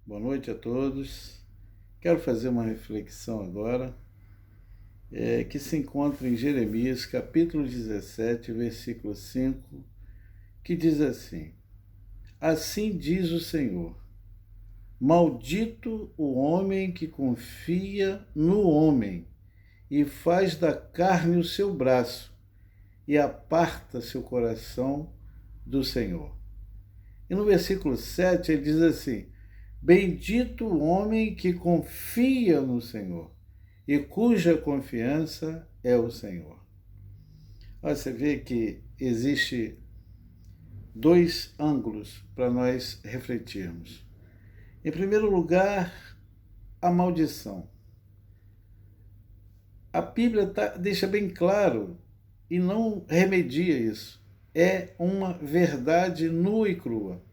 Boa noite a todos. Quero fazer uma reflexão agora, que se encontra em Jeremias, capítulo 17, versículo 5, que diz assim: Assim diz o Senhor, maldito o homem que confia no homem e faz da carne o seu braço e aparta seu coração do Senhor. E no versículo 7 ele diz assim: Bendito o homem que confia no Senhor e cuja confiança é o Senhor. Você vê que existe dois ângulos para nós refletirmos. Em primeiro lugar, a maldição. A Bíblia deixa bem claro e não remedia isso. É uma verdade nua e crua.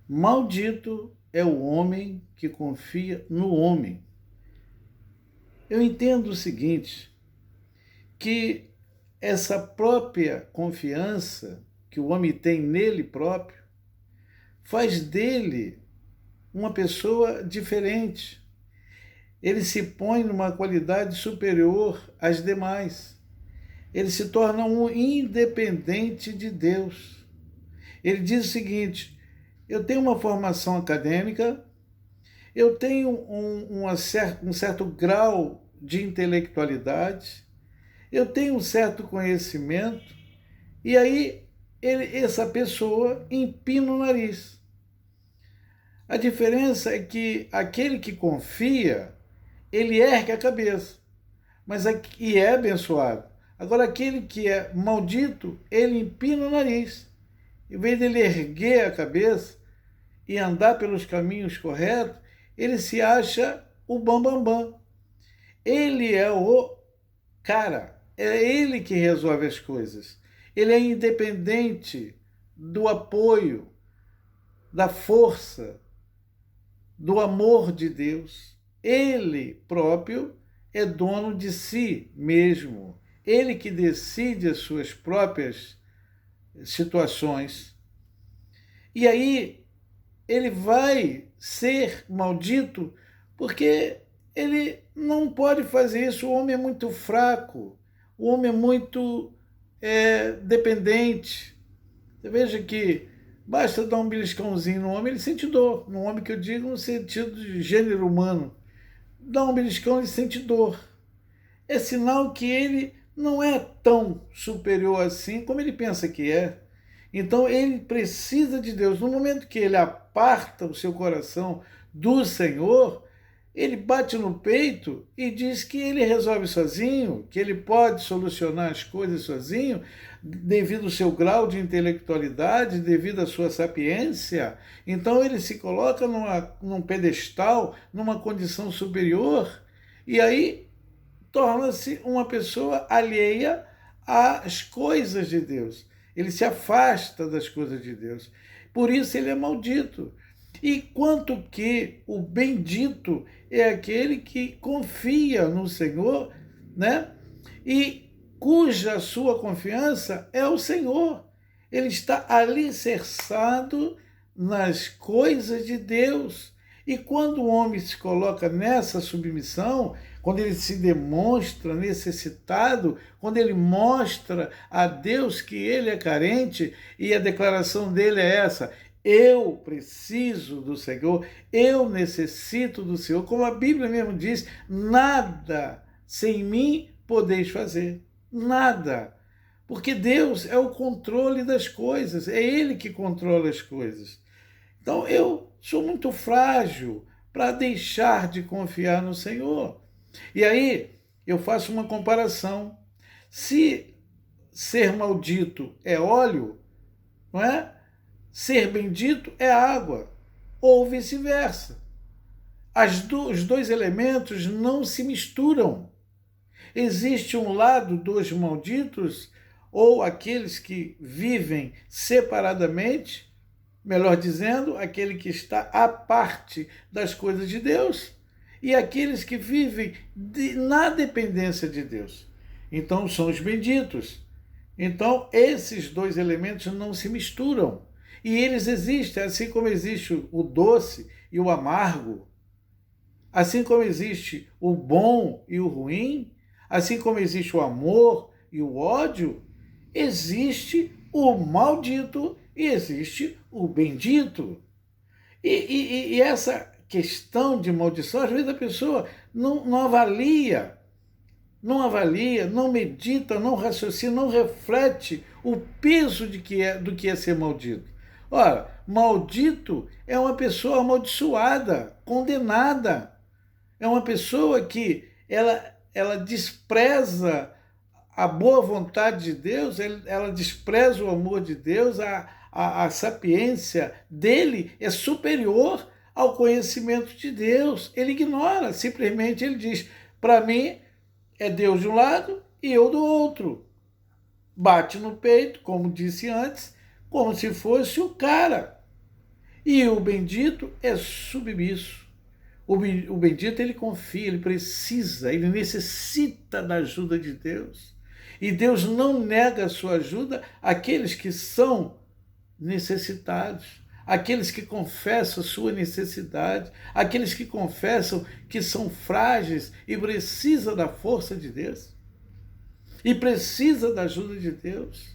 Maldito é o homem que confia no homem. Eu entendo o seguinte, que essa própria confiança que o homem tem nele próprio faz dele uma pessoa diferente. Ele se põe numa qualidade superior às demais. Ele se torna um independente de Deus. Ele diz o seguinte: eu tenho uma formação acadêmica, eu tenho um certo grau de intelectualidade, eu tenho um certo conhecimento, e aí essa pessoa empina o nariz. A diferença é que aquele que confia, ele ergue a cabeça, e é abençoado. Agora, aquele que é maldito, ele empina o nariz. Em vez dele erguer a cabeça e andar pelos caminhos corretos, ele se acha o bambambam. Bam, bam. Ele é o cara, é ele que resolve as coisas. Ele é independente do apoio, da força, do amor de Deus. Ele próprio é dono de si mesmo. Ele que decide as suas próprias situações. E aí ele vai ser maldito porque ele não pode fazer isso. O homem é muito fraco, o homem é muito dependente. Você veja que basta dar um beliscãozinho no homem, ele sente dor. No homem que eu digo no sentido de gênero humano. Dá um beliscão, ele sente dor. É sinal que ele não é tão superior assim como ele pensa que é. Então ele precisa de Deus. No momento que ele aparta o seu coração do Senhor, ele bate no peito e diz que ele resolve sozinho, que ele pode solucionar as coisas sozinho, devido ao seu grau de intelectualidade, devido à sua sapiência. Então ele se coloca num pedestal, numa condição superior, e aí torna-se uma pessoa alheia às coisas de Deus. Ele se afasta das coisas de Deus. Por isso ele é maldito. E quanto que o bendito é aquele que confia no Senhor, né? E cuja sua confiança é o Senhor. Ele está alicerçado nas coisas de Deus. E quando o homem se coloca nessa submissão, quando ele se demonstra necessitado, quando ele mostra a Deus que ele é carente, e a declaração dele é essa: eu preciso do Senhor, eu necessito do Senhor. Como a Bíblia mesmo diz, nada sem mim podeis fazer. Nada. Porque Deus é o controle das coisas, é Ele que controla as coisas. Então eu sou muito frágil para deixar de confiar no Senhor. E aí eu faço uma comparação. Se ser maldito é óleo, não é? Ser bendito é água, ou vice-versa. Os dois elementos não se misturam. Existe um lado dos malditos, ou aqueles que vivem separadamente, melhor dizendo, aquele que está à parte das coisas de Deus, e aqueles que vivem na dependência de Deus. Então são os benditos. Então esses dois elementos não se misturam. E eles existem, assim como existe o doce, e o amargo, assim como existe o bom e o ruim, assim como existe o amor e o ódio, existe o maldito e existe o bendito. E essa questão de maldição, às vezes a pessoa não avalia, não medita, não raciocina, não reflete o peso do que é ser maldito. Ora, maldito é uma pessoa amaldiçoada, condenada. É uma pessoa que ela despreza a boa vontade de Deus, ela despreza o amor de Deus, a sapiência dele é superior ao conhecimento de Deus. Ele ignora, simplesmente ele diz, para mim é Deus de um lado e eu do outro. Bate no peito, como disse antes, como se fosse o cara. E o bendito é submisso. O bendito, ele confia, ele precisa, ele necessita da ajuda de Deus. E Deus não nega a sua ajuda àqueles que são necessitados, àqueles que confessam a sua necessidade, àqueles que confessam que são frágeis e precisam da força de Deus. E precisa da ajuda de Deus.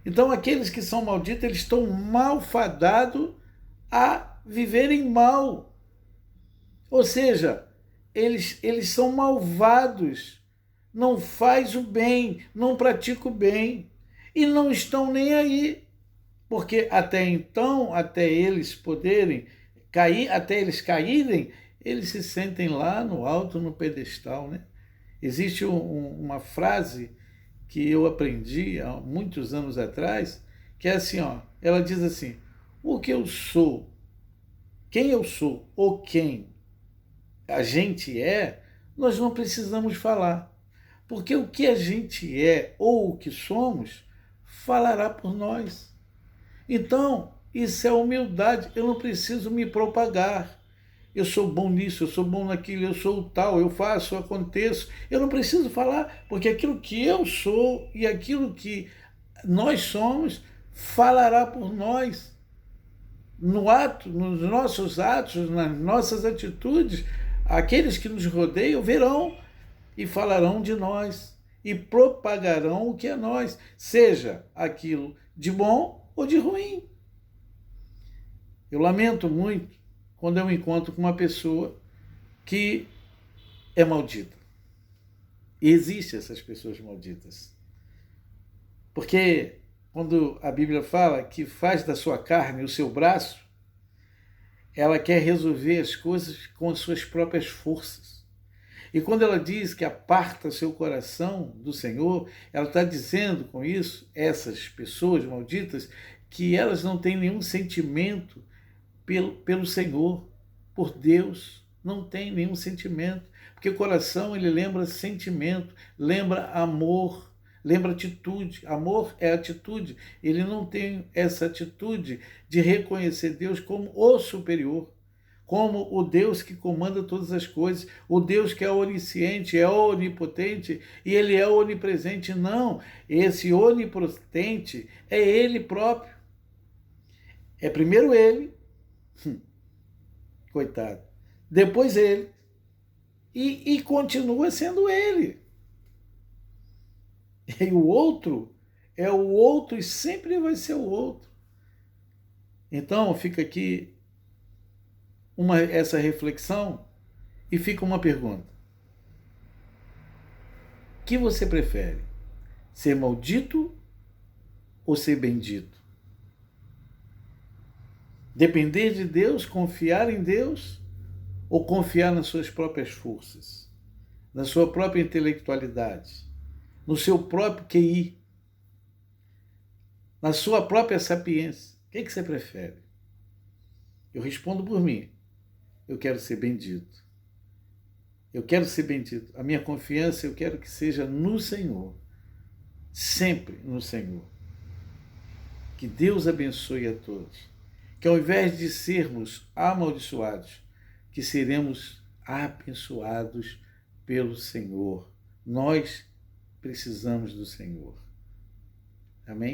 Então, aqueles que são malditos, eles estão malfadados a viverem mal. Ou seja, eles são malvados, não faz o bem, não pratica o bem e não estão nem aí. Porque até então, até eles poderem cair, até eles caírem, eles se sentem lá no alto, no pedestal, né? Existe uma frase que eu aprendi há muitos anos atrás, que é assim, ó, ela diz assim, o que eu sou, quem eu sou ou quem a gente é, nós não precisamos falar. Porque o que a gente é ou o que somos, falará por nós. Então, isso é humildade. Eu não preciso me propagar. Eu sou bom nisso, eu sou bom naquilo, eu sou o tal, eu faço, eu aconteço. Eu não preciso falar, porque aquilo que eu sou e aquilo que nós somos, falará por nós. No ato, nos nossos atos, nas nossas atitudes, aqueles que nos rodeiam verão e falarão de nós e propagarão o que é nós, seja aquilo de bom ou de ruim. Eu lamento muito quando eu encontro com uma pessoa que é maldita. E existem essas pessoas malditas. Porque quando a Bíblia fala que faz da sua carne o seu braço, ela quer resolver as coisas com as suas próprias forças. E quando ela diz que aparta seu coração do Senhor, ela está dizendo com isso, essas pessoas malditas, que elas não têm nenhum sentimento pelo Senhor, por Deus, não tem nenhum sentimento. Porque o coração, ele lembra sentimento, lembra amor, lembra atitude. Amor é atitude. Ele não tem essa atitude de reconhecer Deus como o superior, como o Deus que comanda todas as coisas, o Deus que é onisciente, é onipotente e ele é onipresente. Não, esse onipotente é ele próprio. É primeiro ele, coitado, depois ele, e continua sendo ele. E o outro é o outro e sempre vai ser o outro. Então fica aqui essa reflexão e fica uma pergunta. O que você prefere? Ser maldito ou ser bendito? Depender de Deus, confiar em Deus ou confiar nas suas próprias forças, na sua própria intelectualidade, no seu próprio QI, na sua própria sapiência? O que você prefere? Eu respondo por mim. Eu quero ser bendito. Eu quero ser bendito. A minha confiança eu quero que seja no Senhor. Sempre no Senhor. Que Deus abençoe a todos. Que ao invés de sermos amaldiçoados, que seremos abençoados pelo Senhor. Nós precisamos do Senhor. Amém?